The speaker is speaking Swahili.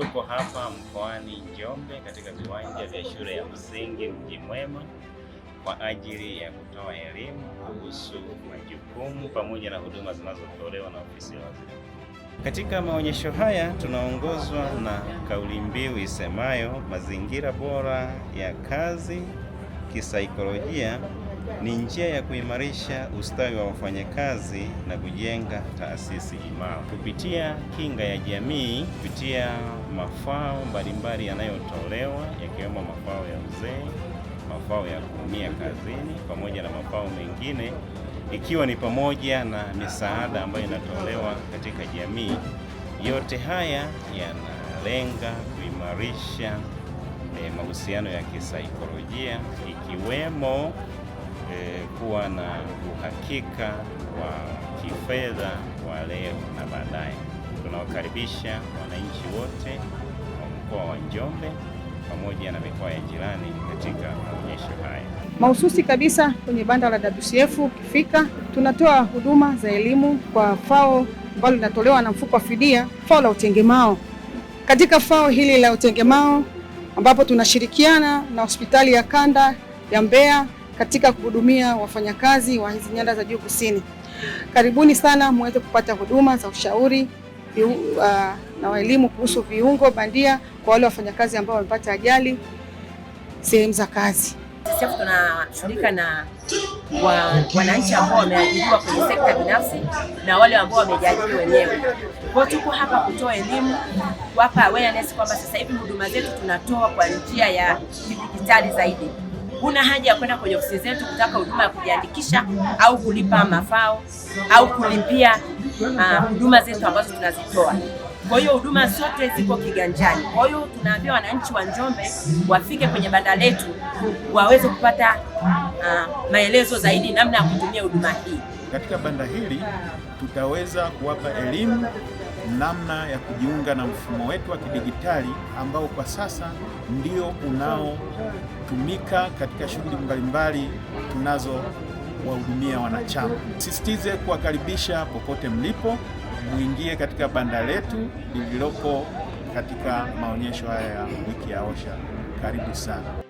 Tuko hapa mkoani Njombe katika viwanja vya shule ya msingi Mji Mwema kwa ajili ya kutoa elimu kuhusu majukumu pamoja na huduma zinazotolewa na ofisi ya waziri mkuu. Katika maonyesho haya tunaongozwa na kauli mbiu isemayo mazingira bora ya kazi kisaikolojia ni njia ya kuimarisha ustawi wa wafanyakazi na kujenga taasisi imara. Kupitia kinga ya jamii, kupitia mafao mbalimbali yanayotolewa yakiwemo mafao ya uzee, mafao ya kuumia kazini pamoja na mafao mengine, ikiwa ni pamoja na misaada ambayo inatolewa katika jamii. Yote haya yanalenga kuimarisha mahusiano ya kisaikolojia ikiwemo kuwa na uhakika wa kifedha wa leo na baadaye. Tunawakaribisha wananchi wote wa mkoa wa Njombe pamoja na mikoa ya jirani katika maonyesho haya. Mahususi kabisa kwenye banda la WCF ukifika, tunatoa huduma za elimu kwa fao ambalo linatolewa na mfuko wa fidia, fao la utengemao. Katika fao hili la utengemao ambapo tunashirikiana na hospitali ya kanda ya Mbeya katika kuhudumia wafanyakazi wa hizi nyanda za juu kusini. Karibuni sana muweze kupata huduma za ushauri na elimu kuhusu viungo bandia kwa wale wafanyakazi ambao wamepata ajali sehemu za kazi. Sisi tunashughulika na wananchi ambao wameajiriwa kwenye sekta binafsi na wale ambao wamejiajiri wenyewe. Kwa tuko hapa kutoa elimu, kuwapa awareness kwamba sasa hivi huduma zetu tunatoa kwa njia ya kidijitali zaidi. Huna haja ya kwenda kwenye ofisi zetu kutaka huduma ya kujiandikisha au kulipa mafao au kulipia huduma zetu ambazo tunazitoa. Kwa hiyo huduma zote ziko kiganjani. Kwa hiyo tunaambia wananchi wa Njombe wafike kwenye banda letu waweze kupata maelezo zaidi namna ya kutumia huduma hii. Katika banda hili tutaweza kuwapa elimu namna ya kujiunga na mfumo wetu wa kidigitali ambao kwa sasa ndio unaotumika katika shughuli mbalimbali tunazowahudumia wanachama. Sisitize kuwakaribisha popote mlipo, muingie katika banda letu lililopo katika maonyesho haya ya wiki ya OSHA. Karibu sana.